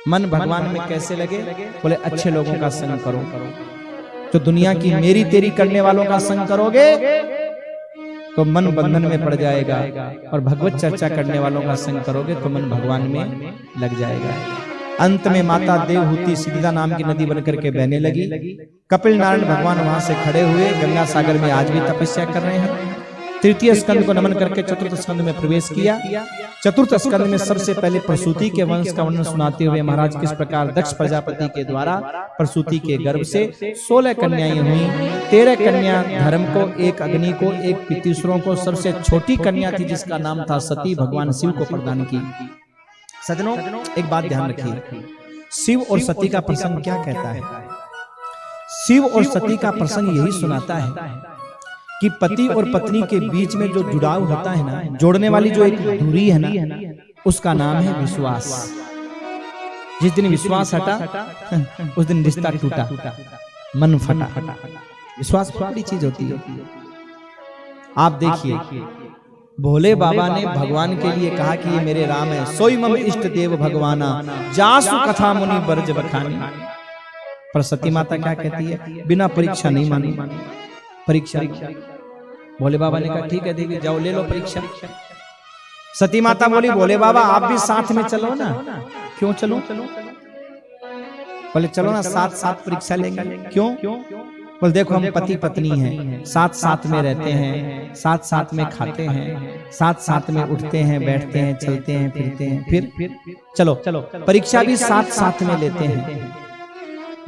मन भगवान में कैसे लगे? बोले अच्छे लोगों का संग करो। तो दुनिया की मेरी तेरी करने वालों का संग करोगे तो मन बंधन में पड़ जाएगा, और भगवत चर्चा करने वालों का संग करोगे तो मन भगवान में लग जाएगा। अंत में माता देवहूति सिद्धा नाम की नदी बनकर के बहने लगी। कपिल नारायण भगवान वहां से खड़े हुए, गंगा सागर में आज भी तपस्या कर रहे हैं। तृतीय स्कंद को नमन करके चतुर्थ स्कंद में प्रवेश किया। चतुर्थ स्कंद में सबसे पहले प्रसूति के वंश का वर्णन सुनाते हुए महाराज किस प्रकार दक्ष प्रजापति के द्वारा प्रसूति के गर्भ से 16 कन्याएं हुई। 13 कन्या धर्म को, एक अग्नि को, एक पितृसुरों को। सबसे छोटी कन्या थी जिसका नाम था सती, भगवान शिव को प्रदान की। सज्जनों, एक बात ध्यान रखिए, शिव और सती का प्रसंग क्या कहता है? शिव और सती का प्रसंग यही सुनाता है कि पति और पत्नी के बीच में जो जुड़ाव होता है ना, जोड़ने वाली जो एक दूरी है ना, उसका नाम है विश्वास। जिस दिन विश्वास हटा उस दिन रिश्ता टूटा, मन फटा। विश्वास बड़ी चीज होती है। आप देखिए, भोले बाबा ने भगवान के लिए कहा कि ये मेरे राम है, सोई मम इष्ट देव भगवाना, जासु कथा मुनि बरज बखानी। पर सती माता क्या कहती है? बिना परीक्षा नहीं मानी। परीक्षा, भोले बाबा ने कहा ठीक है देवी जाओ ले लो परीक्षा। सती माता बोली भोले बाबा आप भी साथ में चलो ना। क्यों चलो? बोले चलो ना, साथ साथ परीक्षा लेंगे। क्यों? बोले देखो हम पति पत्नी हैं, साथ साथ में रहते हैं, साथ साथ में खाते हैं, साथ साथ में उठते हैं, बैठते हैं, चलते हैं, फिरते हैं, फिर चलो परीक्षा भी साथ साथ में लेते हैं।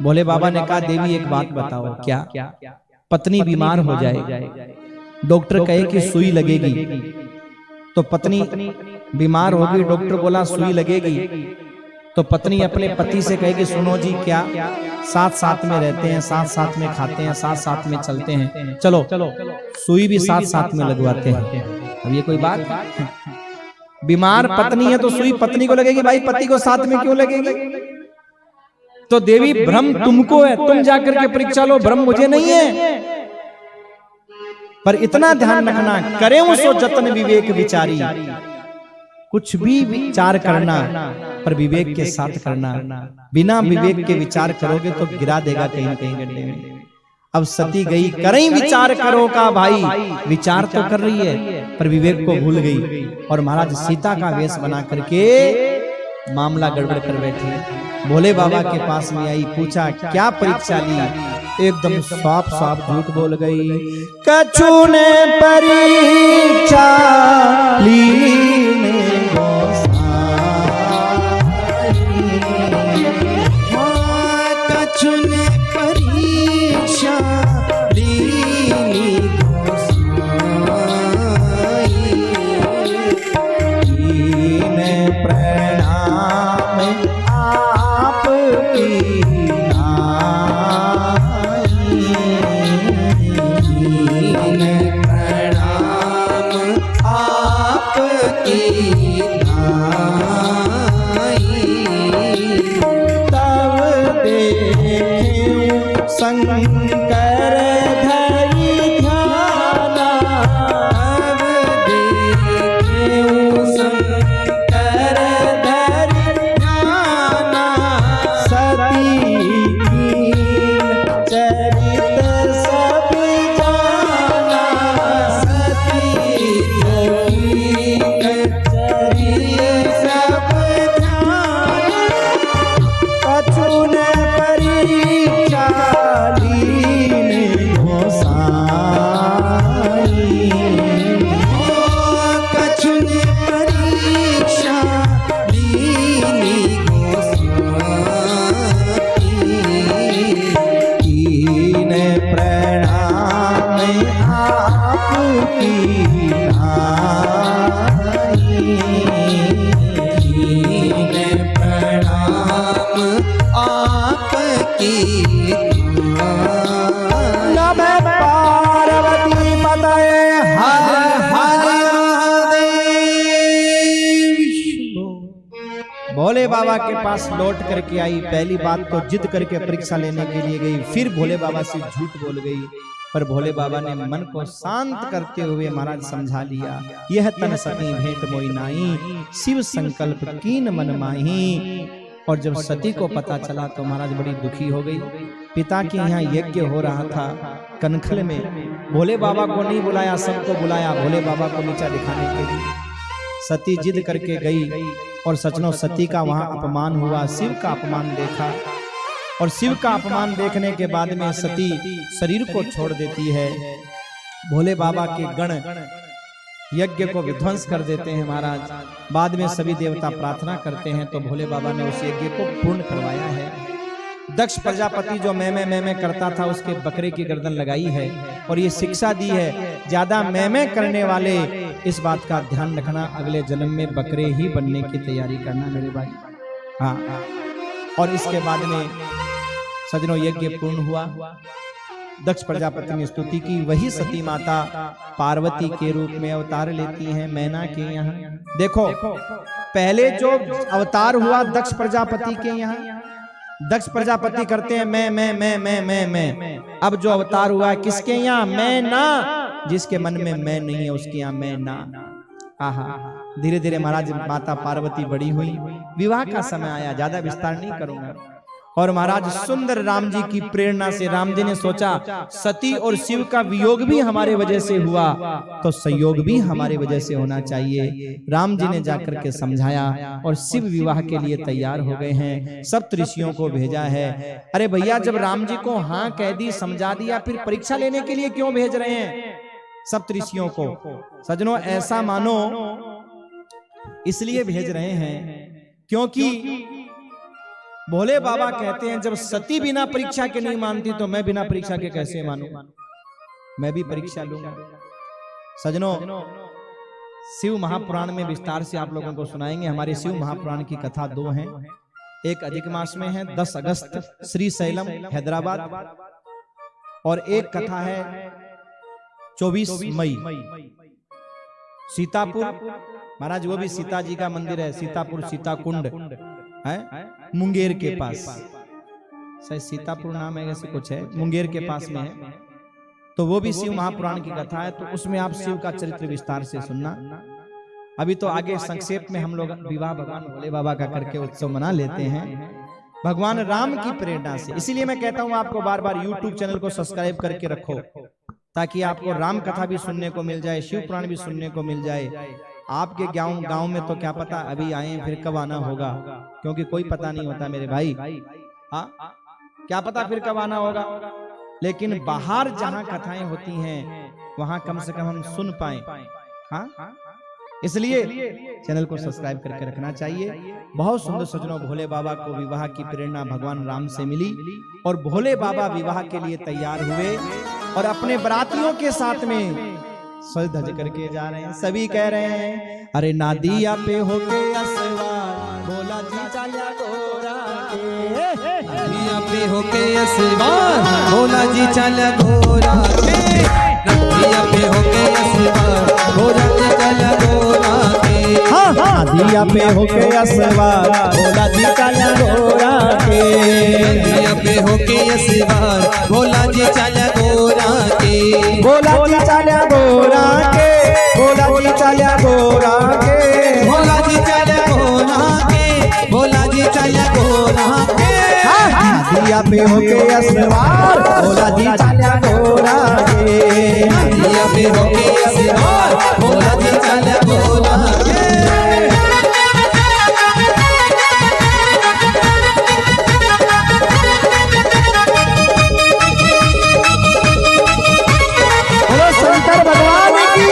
भोले बाबा ने कहा देवी एक बात बताओ, क्या पत्नी बीमार हो जाए, डॉक्टर कहे कि सुई लगेगी, तो पत्नी बीमार होगी, डॉक्टर बोला सुई लगेगी, तो पत्नी अपने पति से कहे कि सुनो जी, क्या साथ साथ में रहते हैं, साथ साथ में खाते हैं, साथ साथ में चलते हैं, चलो सुई भी साथ साथ में लगवाते हैं। अब ये कोई बात? बीमार पत्नी है तो सुई पत्नी को लगेगी, भाई पति को साथ में क्यों लगेगी? तो देवी भ्रम तुमको है, तुम जाकर के परीक्षा लो, भ्रम मुझे नहीं है। पर इतना ध्यान रखना, करें सो जतन विवेक विचारी। कुछ भी विचार करना पर विवेक के साथ करना। बिना विवेक के विचार करोगे तो गिरा देगा कहीं न कहीं गड्ढे में। अब सती गई, करें विचार करो का भाई, विचार तो कर रही है पर विवेक को भूल गई, और महाराज सीता का वेश बना करके मामला गड़बड़ कर बैठी। भोले बाबा के पास में आई, पूछा क्या परीक्षा ली? एकदम साफ साफ झूठ बोल गई। कछु ने परीक्षा ली भोले बाबा के पास लौट करके आई। पहली बात तो जिद करके परीक्षा लेने के लिए गई, फिर भोले बाबा से झूठ बोल गई। पर भोले बाबा ने मन को शांत करते हुए महाराज समझा लिया, यह तन सती भेंट मोई नाई, शिव संकल्प कीन मन माही। और जब सती को पता चला तो महाराज बड़ी दुखी हो गई। पिता के यहाँ यज्ञ हो रहा था कनखल में, भोले बाबा को नहीं बुलाया, सबको बुलाया भोले बाबा को नीचा दिखाने के लिए। सती जिद करके गई और सचनो सती का वहां अपमान हुआ, शिव का अपमान देखा और शिव का अपमान देखने के बाद में सती शरीर को छोड़ देती है। भोले बाबा के गण यज्ञ को विध्वंस कर देते हैं महाराज। बाद में सभी देवता प्रार्थना करते हैं तो भोले बाबा ने उस यज्ञ को पूर्ण करवाया है। दक्ष प्रजापति जो मैं करता था उसके बकरे की गर्दन लगाई है और ये शिक्षा दी है, ज्यादा मैं करने वाले इस बात का ध्यान रखना, अगले जन्म में बकरे ही बनने की तैयारी करना मेरे भाई। हाँ, और इसके बाद में सजनों यज्ञ पूर्ण हुआ। दक्ष प्रजापति ने स्तुति की, वही सती माता पार्वती के रूप में अवतार लेती हैं मैना के यहाँ। देखो पहले जो अवतार हुआ दक्ष प्रजापति के यहाँ, दक्ष प्रजापति करते हैं मैं। अब जो अवतार हुआ किसके यहाँ? मैना। जिसके मन में मैं नहीं है उसके यहाँ मैना। आहा, धीरे धीरे महाराज माता पार्वती बड़ी हुई, विवाह का समय आया, ज्यादा विस्तार नहीं करूंगा। और महाराज सुंदर राम जी की प्रेरणा से राम जी ने सोचा सती और शिव का वियोग भी हमारे वजह से हुआ तो संयोग भी हमारे वजह से होना चाहिए। राम जी ने जाकर के समझाया और शिव विवाह के लिए तैयार हो गए हैं, सप्त ऋषियों को भेजा है। अरे भैया, जब राम जी को हाँ कह दी, समझा दिया, फिर परीक्षा लेने के लिए क्यों भेज रहे हैं सप्त ऋषियों को? सजनों ऐसा मानो इसलिए भेज रहे हैं क्योंकि भोले बाबा कहते हैं जब सती बिना परीक्षा के नहीं मानती तो मैं बिना परीक्षा के कैसे मानूं? मैं भी परीक्षा लूंगा। सजनों, शिव महापुराण में विस्तार से आप लोगों को सुनाएंगे। हमारे शिव महापुराण की कथा दो हैं, एक अधिक मास में है 10 अगस्त श्री शैलम हैदराबाद, और एक कथा है 24 मई सीतापुर। महाराज वो भी सीता जी का मंदिर है, सीतापुर सीता कुंड है मुंगेर के पास, शायद सीतापुर नाम है ऐसे कुछ है, मुंगेर के पास में है। तो वो भी शिव महापुराण की कथा है, तो उसमें आप शिव का चरित्र विस्तार से सुनना। अभी तो आगे संक्षेप में हम लोग विवाह भगवान भोले बाबा का करके उत्सव मना लेते हैं भगवान राम की प्रेरणा से। इसीलिए मैं कहता हूँ आपको बार बार यूट्यूब चैनल को सब्सक्राइब करके रखो ताकि आपको राम कथा भी सुनने को मिल जाए, शिव पुराण भी सुनने को मिल जाए। आपके गांव में तो क्या पता अभी आए फिर कब आना होगा, क्योंकि कोई पता नहीं होता मेरे भाई। हाँ, क्या पता फिर कब आना होगा, लेकिन बाहर जहां कथाएं होती हैं वहां कम से कम हम सुन पाए। हाँ, इसलिए चैनल को सब्सक्राइब करके रखना चाहिए। बहुत सुंदर सजनों, भोले बाबा को विवाह की प्रेरणा भगवान राम से मिली और भोले बाबा विवाह के लिए तैयार हुए और अपने बरातियों के साथ में सज धज करके जा रहे हैं। सभी कह रहे हैं अरे नादिया पे होके असवार भोला जी चाल्या गोरा के, नादिया पे होके असवार भोला जी चाल्या गोरा के, नादिया पे होके असवार भोला जी चाल्या गोरा के। हाँ, नादिया पे होके असवार भोला जी चाल्या गोरा के, नादिया पे होके असवार भोला जी चाल्या गोरा के, भोला जी चाल्या गोरा के, भोला जी चाल्या गोरा के, भोला जी चाल्या गोरा के, भोला जी चाल्या गोरा के। नादिया पे होके असवार भोला जी चाल्या गोरा के, नादिया पे होके असवार भोला जी चाल्या गोरा के। शंकर भगवान की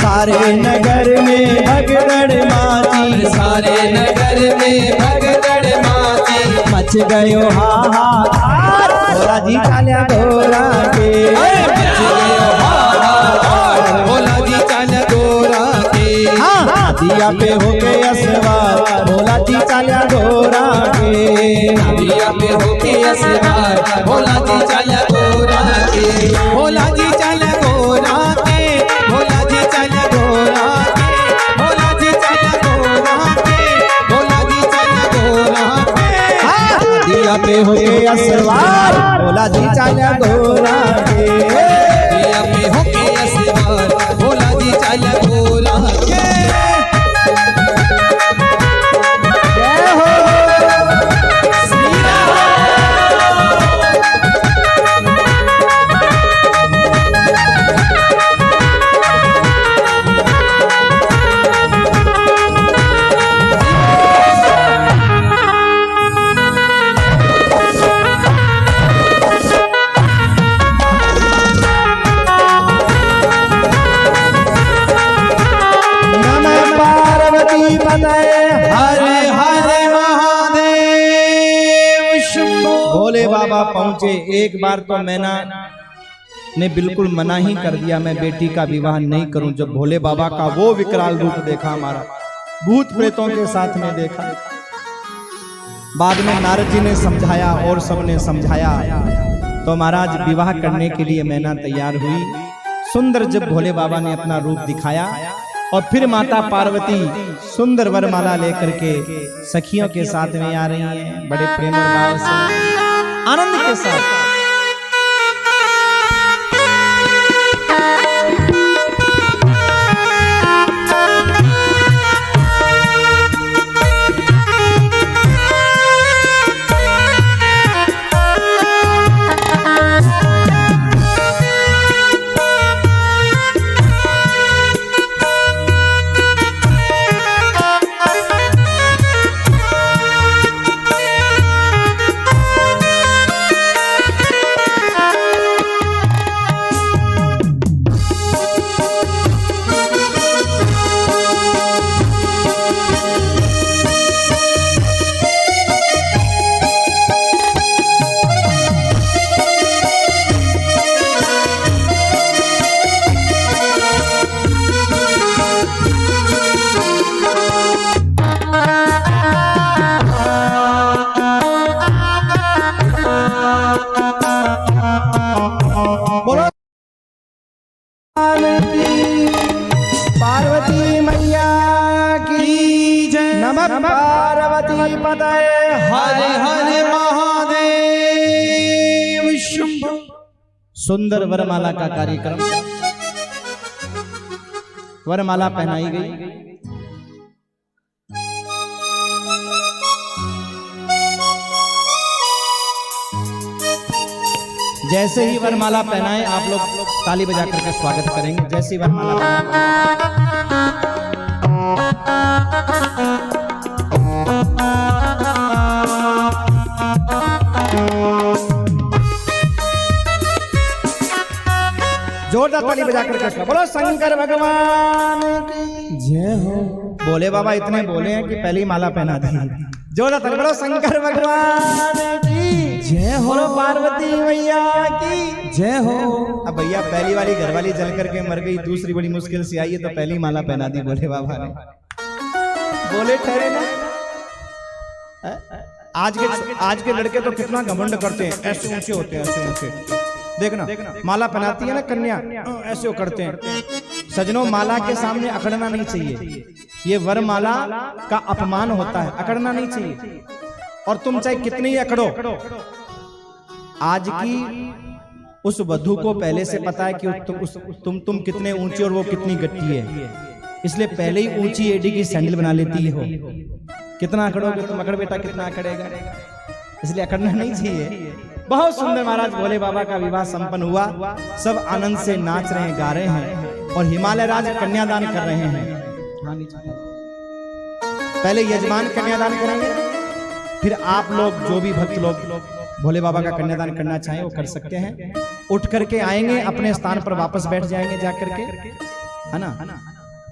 सारे नगर में भगदड़ माची, सारे नगर में भगदड़ माची, मच गयो हाहाकार भोला जी चाल्या गोरा के, मच गयो हाहाकार नदिया पे होके असवार भोला जी चाल्या घोड़ा के। नदिया पे होके असवार भोला जी चल घोड़ा के। भोला जी चल घोड़ा के। भोला जी चल घोड़ा के। भोला जी चल घोड़ा के। भोला जी चल घोड़ा के। नदिया पे होके असवार भोला जी चाल्या घोड़ा के। नदिया पे होके असवार भोला जी चल घोड़ा के। जय हो हरे हरे महादेव शंभो। भोले बाबा पहुंचे। एक बार तो मैना ने बिल्कुल मना ही कर दिया, मैं बेटी का विवाह नहीं करूं। जब भोले बाबा का वो विकराल रूप देखा, हमारा भूत प्रेतों के साथ में देखा। बाद में नारद जी ने समझाया और सबने समझाया तो महाराज विवाह करने के लिए मैना तैयार हुई। सुंदर जब भोले बाबा ने अपना रूप दिखाया और फिर माता पार्वती सुंदर वरमाला लेकर के सखियों के साथ में आ रही हैं, बड़े प्रेम और भाव से आनंद के साथ। पार्वती मैया की जय। नमः पार्वती पतये हरे हरे महादेव शंभो। सुंदर वरमाला का कार्यक्रम, वरमाला पहनाई गई। जैसे ही वरमाला पहनाए आप लोग ताली बजा करके स्वागत करेंगे। जैसे ही वरमाला जोरदार ताली बजा करके बोलो शंकर भगवान की जय हो। भोले बाबा इतने बोले हैं कि पहली माला पहना दी। जोरदार ताली बोलो शंकर भगवान की जय हो। बोलो पार्वती मैया की जय हो। अब भैया पहली वाली घरवाली जल करके मर गई, दूसरी बड़ी मुश्किल से आई है तो पहली माला पहना दी भोले बाबा ने। बोले ठहरे ना। आज के लड़के तो कितना घमंड करते हैं, ऐसे ऊंचे होते हैं, ऐसे ऊंचे। देखना माला पहनाती है ना कन्या, ऐसे करते हैं। सजनों माला के सामने अकड़ना नहीं चाहिए, ये वरमाला का अपमान होता है, अकड़ना नहीं चाहिए। और तुम चाहे कितनी ही अकड़ो, आज की उस वधू को पहले से पता है कि तुम कितने ऊंचे और वो कितनी गट्टी है, इसलिए पहले ही ऊंची एडी की सैंडल बना लेती हो। कितना अकड़ोगे तुम, अकड़ बेटा कितना अकड़ेगा, इसलिए अकड़ना नहीं चाहिए। बहुत सुंदर महाराज भोले बाबा का विवाह संपन्न हुआ। सब आनंद से नाच रहे हैं, गा रहे हैं और हिमालय राज कन्यादान कर रहे हैं। पहले यजमान कन्यादान करेंगे, फिर आप लोग जो भी भक्त लोग भोले बाबा का कन्यादान करना चाहें वो कर सकते हैं। उठ करके आएंगे, अपने स्थान पर वापस बैठ जाएंगे जाकर के, है ना।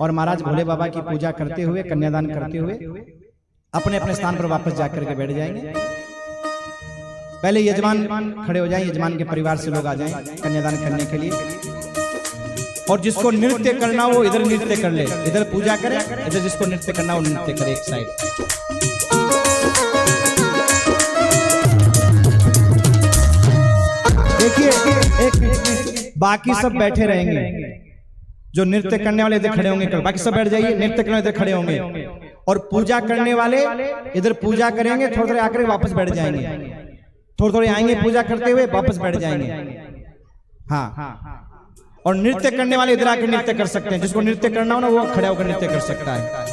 और महाराज भोले बाबा की पूजा करते हुए, कन्यादान करते हुए अपने अपने स्थान पर वापस जाकर के बैठ जाएंगे। पहले यजमान खड़े हो जाएं, यजमान के परिवार से लोग आ जाएं कन्यादान करने के लिए। और जिसको नृत्य करना हो इधर नृत्य कर ले, इधर पूजा करे, इधर जिसको नृत्य करना हो नृत्य करे एक साइड। देखिए एक बाकी सब बैठे रहेंगे, जो नृत्य करने वाले इधर खड़े होंगे, बाकी सब बैठ जाइए, नृत्य करने वाले इधर खड़े होंगे और पूजा करने वाले इधर पूजा करेंगे, थोड़े थोड़े आकर वापस बैठ जाएंगे, थोड़े थोड़े आएंगे पूजा करते हुए वापस बैठ जाएंगे। हाँ, और नृत्य करने वाले इधर आके नृत्य कर सकते हैं, जिसको नृत्य करना हो ना वो खड़ा होकर नृत्य कर सकता है,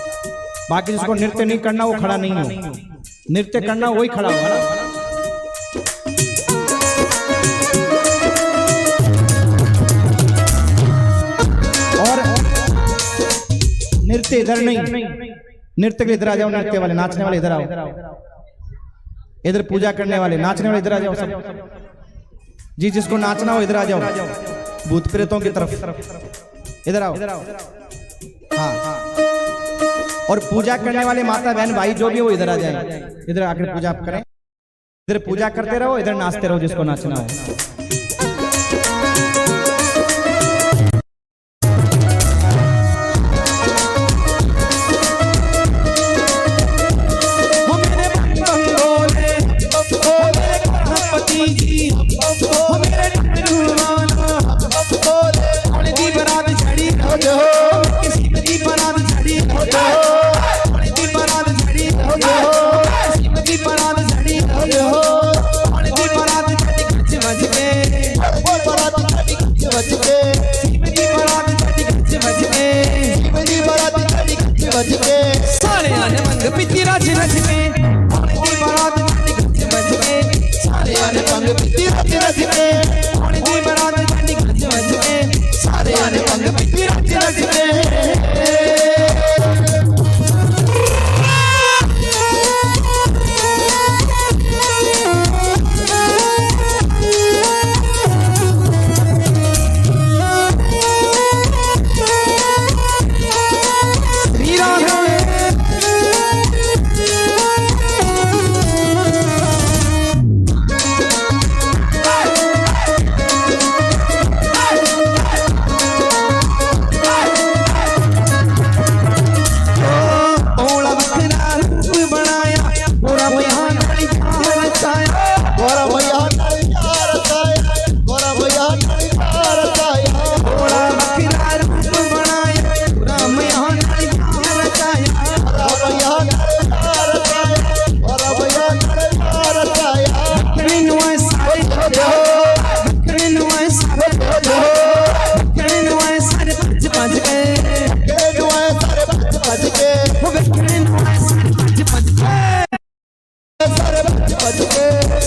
बाकी जिसको नृत्य नहीं करना वो खड़ा नहीं हो, नृत्य करना वही खड़ा होगा ना। और नृत्य इधर नहीं, नृत्य के इधर आ जाओ, नृत्य वाले नाचने वाले इधर आओ, इधर पूजा करने वाले नाचने वाले इधर आ जाओ सब जी, जिसको नाचना हो इधर आ जाओ, भूत प्रेतों की तरफ इधर आओ। हाँ, और पूजा करने वाले माता बहन भाई जो भी हो इधर आ जाए, इधर आकर पूजा करें, इधर पूजा करते रहो, इधर नाचते रहो जिसको नाचना हो।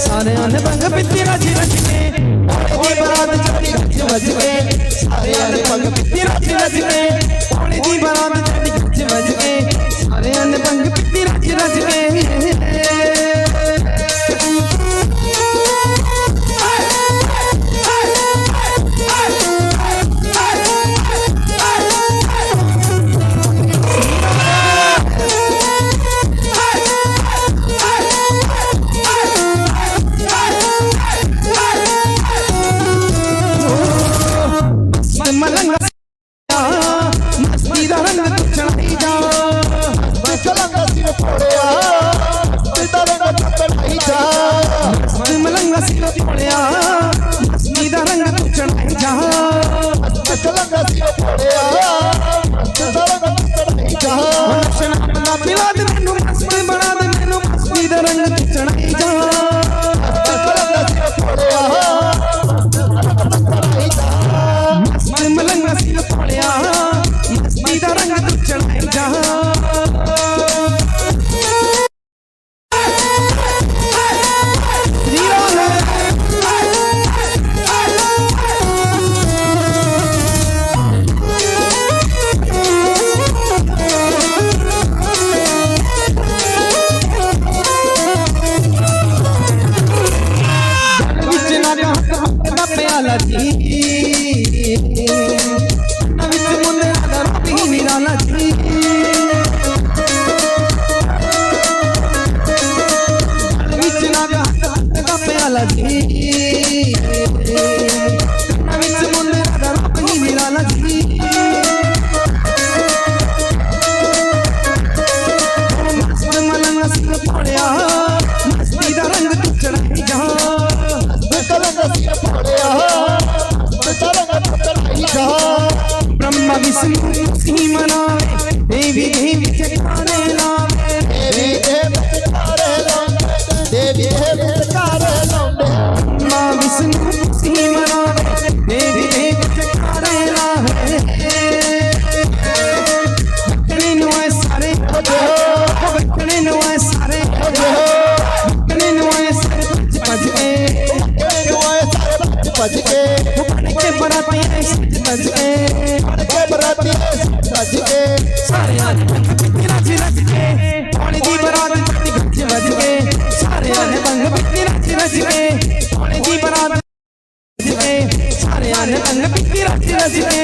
सारे आने बंग पित्ती राजी रच के, ओली बारात चढ़ी गज बज के, सारे आने बंग पित्ती राजी रच के, ओली बारात चढ़ी गज बज के, सारे आने बंग पित्ती राजी रच के। बरातिए सज के बराती सज के सारे आने बंग बित्ती नच नच के होली दी बरात चढ़ी गज बज के सारे आने बंग बित्ती नच नच के होली दी बरात बज के सारे आने बंग बित्ती नच नच के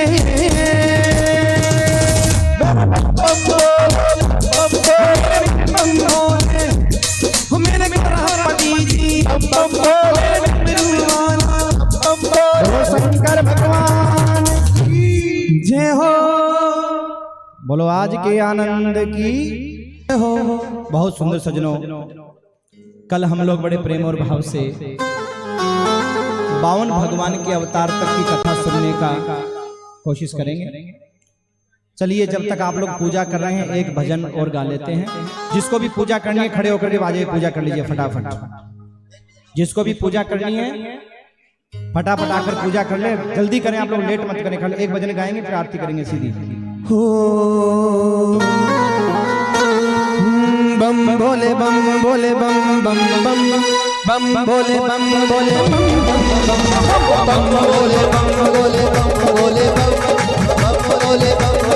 मेरे पति जी शंकर भगवान जय हो बोलो आज के आनंद की जय हो। बहुत सुंदर सजनों, कल हम लोग बड़े प्रेम और भाव से 52 भगवान के अवतार तक की कथा सुनने का कोशिश करेंगे। चलिए, जब तक आप लोग पूजा कर रहे हैं एक भजन और गा लेते हैं। जिसको भी पूजा करनी है खड़े होकर के बाजे पूजा कर लीजिए फटाफट। जिसको भी पूजा करनी है फटाफट आकर पूजा कर ले, जल्दी करें आप लोग, लेट मत करें। खाली एक भजन गाएंगे फिर आरती करेंगे सीधी। हो बम बोले बम बोले बम बम बम बम बोले बम बोले बम बोले बम बोले बम बोले बम बोले बम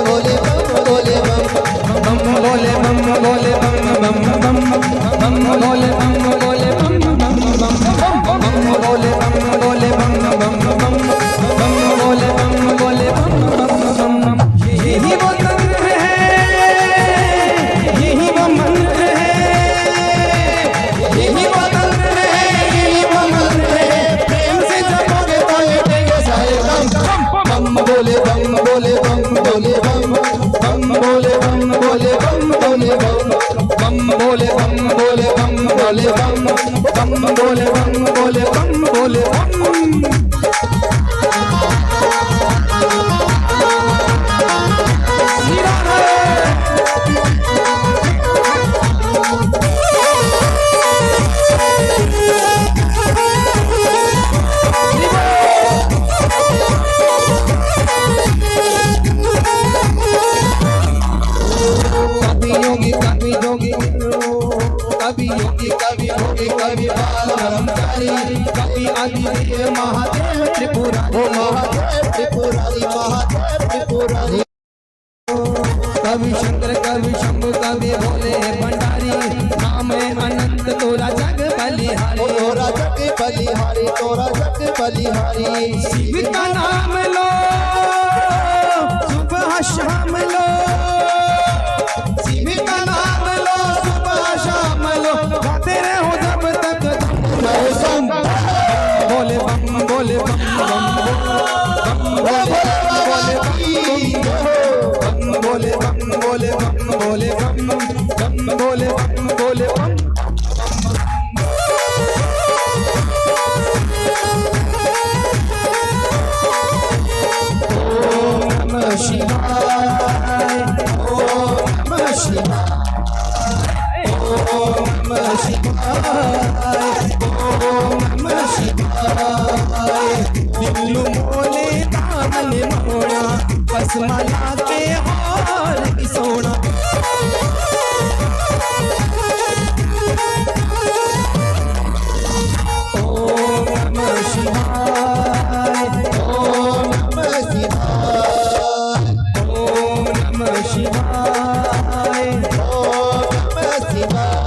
बोले बम बोले बम बोले बम बोले बम बम बम बम बोले बम बोले बम बम बम बम बोले बम बोले बम बम बम बम बोले बम बोले बम बम बम। यही वो तंत्र है, यही वो मंत्र है, यही वो तंत्र है, यही वो मंत्र है। प्रेम से जपोगे तो मिटेंगे सारे गम। बम बोले बम बोले बम बोले बम बम बोले बम बोले बम बोले बम बम बोले बम बोले बम बोले बम बम बोले बम बोले बम बोले बम। कभी योगी कभी योगी कभी योगी कभी ब्रह्मचारी कभी आदिदेव महादेव त्रिपुरारी त्रिपुरारी महादेव त्रिपुरारी कभी शंकर कभी शंभु कभी भोले भंडारी नाम है अनंत तोरा जग बलिहारी तोरा जग बलिहारी तोरा जग बलिहारी। शिव का नाम लो सुबह शाम लो, शिव का नाम लो सुबह शाम लो, गाते रहो जब तक दम बोले बम बोले बम बम बोले बम बोले बम बोले बम बोले बम बोले बम। नमः शिवाय ओम नमः शिवाय ओम नमः शिवाय ओम नमः शिवाय। दिल्लू मोले दामन मोड़ा बस मला के हार की सोना ओम नमः शिवाय ओम नमः शिवाय ओम नमः शिवाय ओम नमः शिवाय।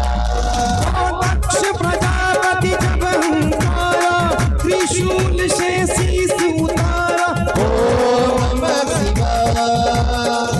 दक्ष प्रजापति जब हंकारा त्रिशूल से शीश उतारा ओम नमः शिवाय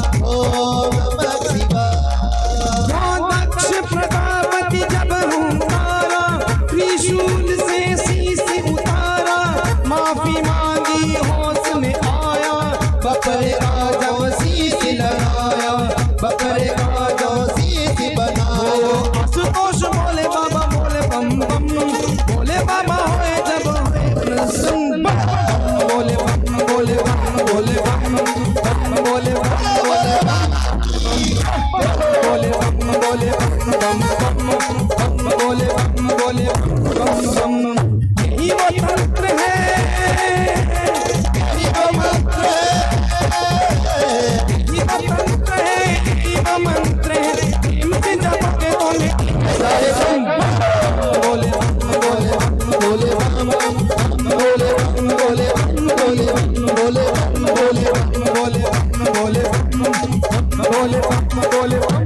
बोले बम बोले बम।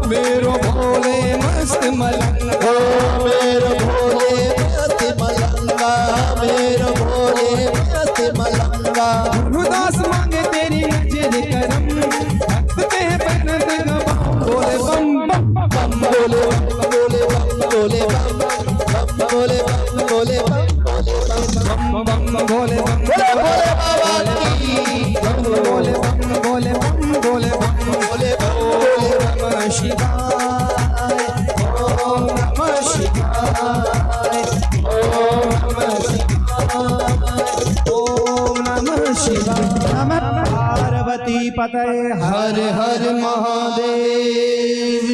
मेरो भोले मस्त मलंगा, मेरो भोले मस्त मलंगा, मेरो भोले मस्त मलंगा। उदास मांगे तेरी नजर करम, भक्त के बनत गवाऊं। बोले बम बम बम बोले बोले बोले बम बोले बोले बम बम बोले बम बोले बाबा की बोले बम बोले बम बोले बम बोले बोले नमः शिवाय, ओम नमः शिवाय, ओम नमः शिवाय, ओम नमः शिवाय। नमः पार्वती पतये हर हर हर महादेव।